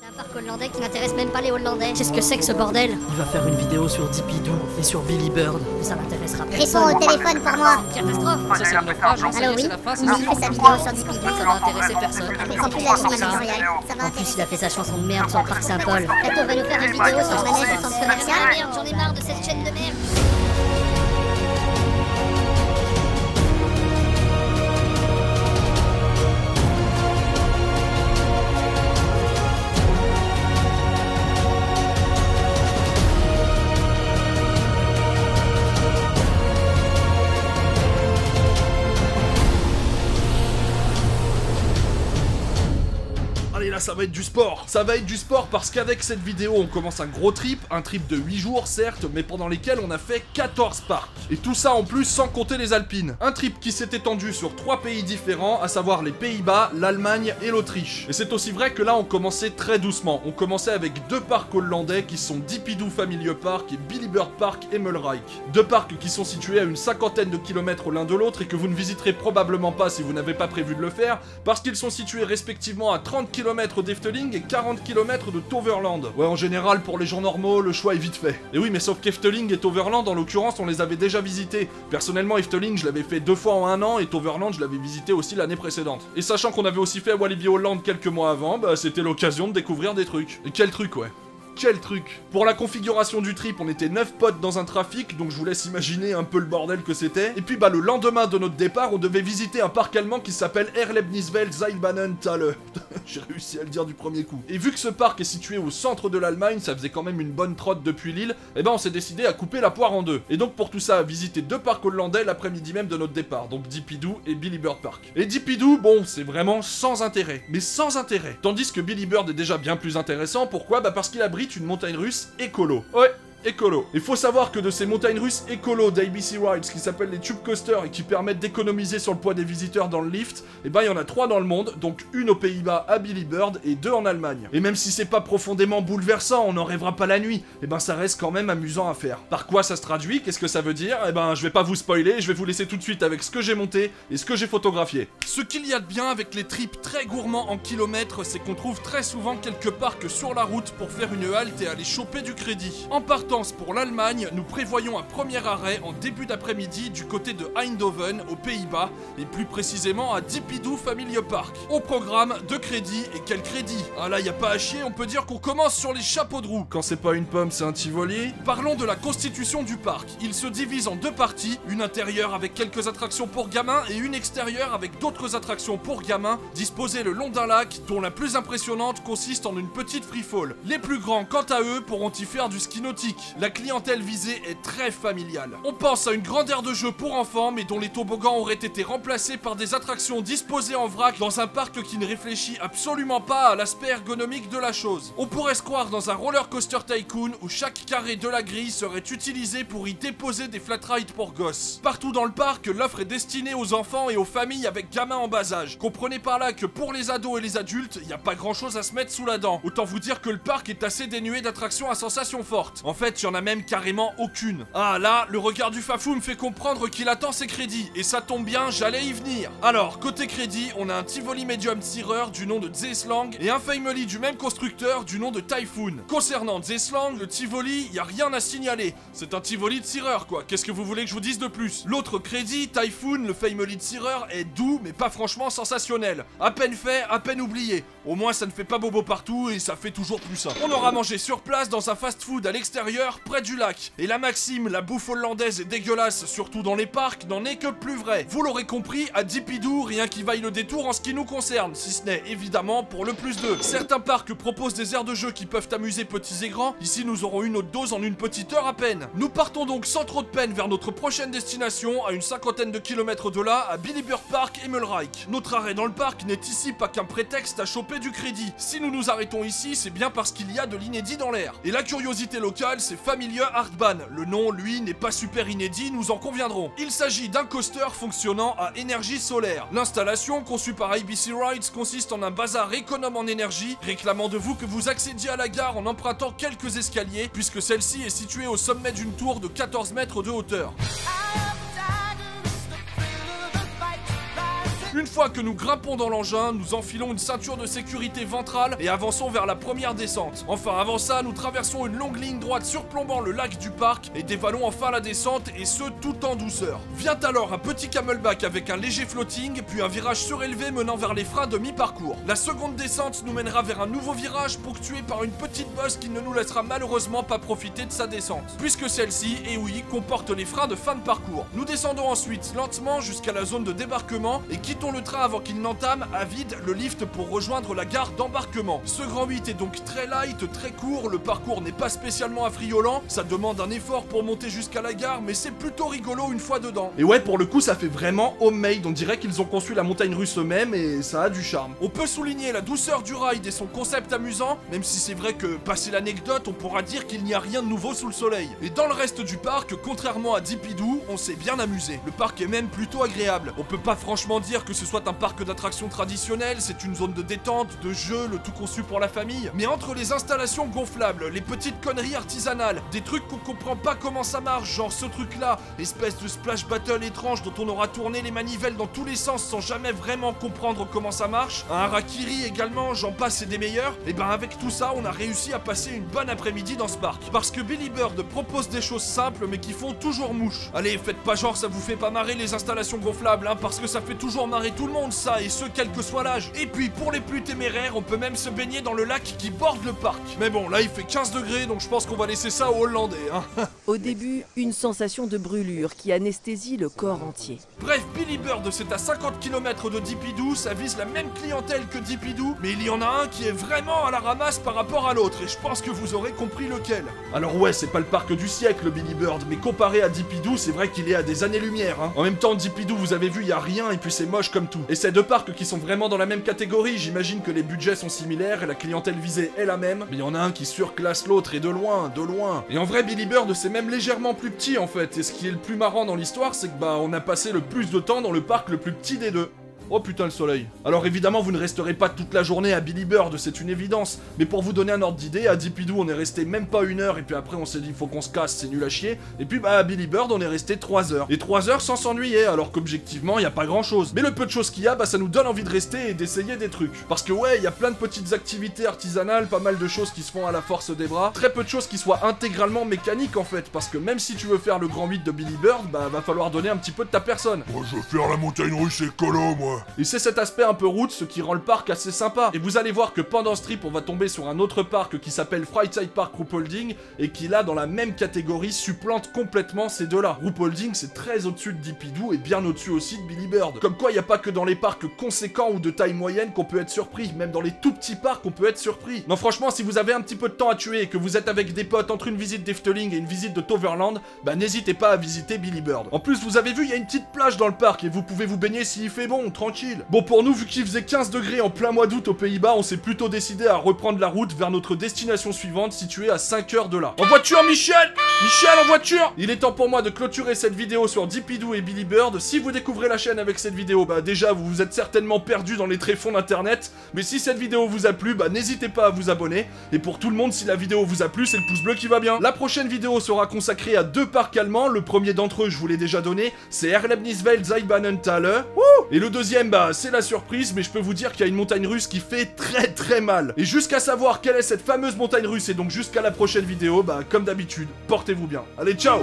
Un parc hollandais qui n'intéresse même pas les Hollandais. Qu'est-ce que c'est que ce bordel? Il va faire une vidéo sur Dipidou et sur Billy Bird. Mais ça n'intéressera personne. Réponds au téléphone pour moi. Catastrophe. Ça c'est une phrase, j'en sais Allô, rien, oui. c'est la phrase. Il fait sa vidéo sur Dipidou. Ça va intéresser personne. Mais c'est plus la chaîne éditoriale. Ça va En plus, il a intéresser. fait sa chanson de merde sur le parc Saint-Paul. Tato va nous faire une vidéo sur le manège du centre commercial. Ah merde, j'en ai marre de cette chaîne de merde. Allez là ça va être du sport. Ça va être du sport parce qu'avec cette vidéo on commence un gros trip. Un trip de 8 jours certes, mais pendant lesquels on a fait 14 parcs. Et tout ça en plus sans compter les Alpines. Un trip qui s'est étendu sur 3 pays différents, à savoir les Pays-Bas, l'Allemagne et l'Autriche. Et c'est aussi vrai que là on commençait très doucement. On commençait avec 2 parcs hollandais qui sont Dipidou Family Park et Billy Bird Park Emmelrijk. 2 parcs qui sont situés à une 50aine de kilomètres l'un de l'autre et que vous ne visiterez probablement pas si vous n'avez pas prévu de le faire, parce qu'ils sont situés respectivement à 30 km d'Efteling et 40 km de Toverland. Ouais, en général, pour les gens normaux, le choix est vite fait. Et oui, mais sauf qu'Efteling et Toverland, en l'occurrence, on les avait déjà visités. Personnellement, Efteling, je l'avais fait 2 fois en 1 an, et Toverland, je l'avais visité aussi l'année précédente. Et sachant qu'on avait aussi fait Walibi Holland quelques mois avant, bah c'était l'occasion de découvrir des trucs. Et quel truc, ouais. Quel truc! Pour la configuration du trip, on était 9 potes dans un trafic, donc je vous laisse imaginer un peu le bordel que c'était. Et puis bah le lendemain de notre départ, on devait visiter un parc allemand qui s'appelle Erlebniswelt Seilbahnenthalle. J'ai réussi à le dire du premier coup. Et vu que ce parc est situé au centre de l'Allemagne, ça faisait quand même une bonne trotte depuis Lille, et ben on s'est décidé à couper la poire en deux. Et donc pour tout ça, à visiter 2 parcs hollandais l'après-midi même de notre départ, donc Dipidou et Billy Bird Park. Et Dipidou, bon, c'est vraiment sans intérêt, mais sans intérêt. Tandis que Billy Bird est déjà bien plus intéressant, pourquoi? Bah parce qu'il abrite une montagne russe écolo. Ouais, écolo. Il faut savoir que de ces montagnes russes écolo d'ABC Rides qui s'appellent les Tube Coasters et qui permettent d'économiser sur le poids des visiteurs dans le lift, et ben il y en a 3 dans le monde, donc une aux Pays-Bas à Billy Bird et 2 en Allemagne. Et même si c'est pas profondément bouleversant, on n'en rêvera pas la nuit, et ben ça reste quand même amusant à faire. Par quoi ça se traduit? Qu'est-ce que ça veut dire? Et ben je vais pas vous spoiler, je vais vous laisser tout de suite avec ce que j'ai monté et ce que j'ai photographié. Ce qu'il y a de bien avec les trips très gourmands en kilomètres, c'est qu'on trouve très souvent quelques parcs sur la route pour faire une halte et aller choper du crédit. En partance pour l'Allemagne, nous prévoyons un premier arrêt en début d'après-midi du côté de Eindhoven, aux Pays-Bas, et plus précisément à Dipidou Family Park. Au programme de crédit, et quel crédit? Ah là, y a pas à chier, on peut dire qu'on commence sur les chapeaux de roue. Quand c'est pas une pomme, c'est un Tivoli. Parlons de la constitution du parc. Il se divise en 2 parties, une intérieure avec quelques attractions pour gamins et une extérieure avec d'autres attractions pour gamins, disposées le long d'un lac, dont la plus impressionnante consiste en une petite free-fall. Les plus grands, quant à eux, pourront y faire du ski nautique. La clientèle visée est très familiale. On pense à une grande aire de jeu pour enfants, mais dont les toboggans auraient été remplacés par des attractions disposées en vrac dans un parc qui ne réfléchit absolument pas à l'aspect ergonomique de la chose. On pourrait se croire dans un roller coaster tycoon où chaque carré de la grille serait utilisé pour y déposer des flat rides pour gosses. Partout dans le parc, l'offre est destinée aux enfants et aux familles avec gamins en bas âge. Comprenez par là que pour les ados et les adultes, il n'y a pas grand chose à se mettre sous la dent. Autant vous dire que le parc est assez dénué d'attractions à sensations fortes. En fait, il y en a même carrément aucune. Ah là, le regard du Fafou me fait comprendre qu'il attend ses crédits, et ça tombe bien, j'allais y venir. Alors, côté crédit, on a un Tivoli Medium tireur du nom de Zeeslang et un Family du même constructeur du nom de Typhoon. Concernant Zeeslang, le Tivoli, y a rien à signaler. C'est un Tivoli de tireur quoi, qu'est-ce que vous voulez que je vous dise de plus? L'autre crédit, Typhoon, le Family de tireur, est doux mais pas franchement sensationnel. À peine fait, à peine oublié. Au moins ça ne fait pas bobo partout et ça fait toujours plus sain. On aura mangé sur place dans un fast-food à l'extérieur, près du lac. Et la maxime, la bouffe hollandaise est dégueulasse, surtout dans les parcs, n'en est que plus vrai. Vous l'aurez compris, à Dipidou, rien qui vaille le détour en ce qui nous concerne, si ce n'est évidemment pour le plus 2. Certains parcs proposent des aires de jeu qui peuvent amuser petits et grands, ici nous aurons une autre dose en une petite heure à peine. Nous partons donc sans trop de peine vers notre prochaine destination, à une 50aine de kilomètres de là, à Billy Bird Park Emmelrijk. Notre arrêt dans le parc n'est ici pas qu'un prétexte à choper du crédit. Si nous nous arrêtons ici, c'est bien parce qu'il y a de l'inédit dans l'air. Et la curiosité locale, c'est Familie Hartbahn. Le nom, lui, n'est pas super inédit, nous en conviendrons. Il s'agit d'un coaster fonctionnant à énergie solaire. L'installation, conçue par ABC Rides, consiste en un bazar économe en énergie, réclamant de vous que vous accédiez à la gare en empruntant quelques escaliers, puisque celle-ci est située au sommet d'une tour de 14 mètres de hauteur. Une fois que nous grimpons dans l'engin, nous enfilons une ceinture de sécurité ventrale et avançons vers la première descente. Enfin, avant ça, nous traversons une longue ligne droite surplombant le lac du parc et dévalons enfin la descente, et ce tout en douceur. Vient alors un petit camelback avec un léger floating, puis un virage surélevé menant vers les freins de mi-parcours. La seconde descente nous mènera vers un nouveau virage ponctué par une petite bosse qui ne nous laissera malheureusement pas profiter de sa descente, puisque celle-ci, et oui, comporte les freins de fin de parcours. Nous descendons ensuite lentement jusqu'à la zone de débarquement et quittons le train avant qu'il n'entame à vide le lift pour rejoindre la gare d'embarquement. Ce grand 8 est donc très light, très court, le parcours n'est pas spécialement affriolant, ça demande un effort pour monter jusqu'à la gare, mais c'est plutôt rigolo une fois dedans. Et ouais, pour le coup, ça fait vraiment homemade, on dirait qu'ils ont conçu la montagne russe eux-mêmes et ça a du charme. On peut souligner la douceur du ride et son concept amusant, même si c'est vrai que, passé l'anecdote, on pourra dire qu'il n'y a rien de nouveau sous le soleil. Et dans le reste du parc, contrairement à Dipidoo, on s'est bien amusé. Le parc est même plutôt agréable. On peut pas franchement dire que ce soit un parc d'attractions traditionnel, c'est une zone de détente, de jeu, le tout conçu pour la famille. Mais entre les installations gonflables, les petites conneries artisanales, des trucs qu'on comprend pas comment ça marche, genre ce truc-là, espèce de splash battle étrange dont on aura tourné les manivelles dans tous les sens sans jamais vraiment comprendre comment ça marche, un harakiri également, j'en passe et des meilleurs, et ben avec tout ça, on a réussi à passer une bonne après-midi dans ce parc. Parce que Billy Bird propose des choses simples mais qui font toujours mouche. Allez, faites pas genre ça vous fait pas marrer les installations gonflables, hein, parce que ça fait toujours marrer tout le monde ça, et ce quel que soit l'âge. Et puis pour les plus téméraires, on peut même se baigner dans le lac qui borde le parc. Mais bon, là il fait 15 degrés, donc je pense qu'on va laisser ça aux Hollandais, hein. Au début, une sensation de brûlure qui anesthésie le corps entier. Bref, Billy Bird c'est à 50 km de Dipidoo, ça vise la même clientèle que Dipidoo, mais il y en a un qui est vraiment à la ramasse par rapport à l'autre, et je pense que vous aurez compris lequel. Alors ouais, c'est pas le parc du siècle Billy Bird, mais comparé à Dipidoo, c'est vrai qu'il est à des années-lumière, hein. En même temps, Dipidoo, vous avez vu, il y a rien, et puis c'est moche comme tout. Et ces deux parcs qui sont vraiment dans la même catégorie, j'imagine que les budgets sont similaires et la clientèle visée est la même, mais il y en a un qui surclasse l'autre, et de loin, de loin. Et en vrai, Billy Bird, c'est même légèrement plus petit en fait, et ce qui est le plus marrant dans l'histoire, c'est que bah on a passé le plus de temps dans le parc le plus petit des deux. Oh putain le soleil. Alors évidemment vous ne resterez pas toute la journée à Billy Bird, c'est une évidence. Mais pour vous donner un ordre d'idée, à Dipidoo on est resté même pas 1 heure, et puis après on s'est dit faut qu'on se casse, c'est nul à chier. Et puis bah à Billy Bird on est resté 3 heures. Et 3 heures sans s'ennuyer, alors qu'objectivement il y a pas grand chose. Mais le peu de choses qu'il y a, bah ça nous donne envie de rester et d'essayer des trucs. Parce que ouais, il y a plein de petites activités artisanales, pas mal de choses qui se font à la force des bras. Très peu de choses qui soient intégralement mécaniques en fait. Parce que même si tu veux faire le grand 8 de Billy Bird, bah va falloir donner un petit peu de ta personne. Moi je veux faire la montagne russe écolo moi. Et c'est cet aspect un peu route, ce qui rend le parc assez sympa. Et vous allez voir que pendant ce trip, on va tomber sur un autre parc qui s'appelle Freizeit Park Ruhpolding, et qui là, dans la même catégorie, supplante complètement ces deux-là. Ruhpolding, c'est très au-dessus de Dipidoo, et bien au-dessus aussi de Billy Bird. Comme quoi, il n'y a pas que dans les parcs conséquents ou de taille moyenne qu'on peut être surpris, même dans les tout petits parcs, on peut être surpris. Non, franchement, si vous avez un petit peu de temps à tuer, et que vous êtes avec des potes entre une visite d'Efteling et une visite de Toverland, bah n'hésitez pas à visiter Billy Bird. En plus, vous avez vu, il y a une petite plage dans le parc, et vous pouvez vous baigner s'il fait bon, tranquille. Bon, pour nous, vu qu'il faisait 15 degrés en plein mois d'août aux Pays-Bas, on s'est plutôt décidé à reprendre la route vers notre destination suivante, située à 5 heures de là. En voiture, Michel! Michel, en voiture! Il est temps pour moi de clôturer cette vidéo sur Dipidoo et Billy Bird. Si vous découvrez la chaîne avec cette vidéo, bah déjà, vous vous êtes certainement perdu dans les tréfonds d'internet. Mais si cette vidéo vous a plu, bah n'hésitez pas à vous abonner. Et pour tout le monde, si la vidéo vous a plu, c'est le pouce bleu qui va bien. La prochaine vidéo sera consacrée à 2 parcs allemands. Le premier d'entre eux, je vous l'ai déjà donné, c'est Erlebniswelt Seilbahnenthaler. Et le deuxième, bah c'est la surprise, mais je peux vous dire qu'il y a une montagne russe qui fait très mal. Et jusqu'à savoir quelle est cette fameuse montagne russe, et donc jusqu'à la prochaine vidéo, bah comme d'habitude, portez-vous bien. Allez, ciao!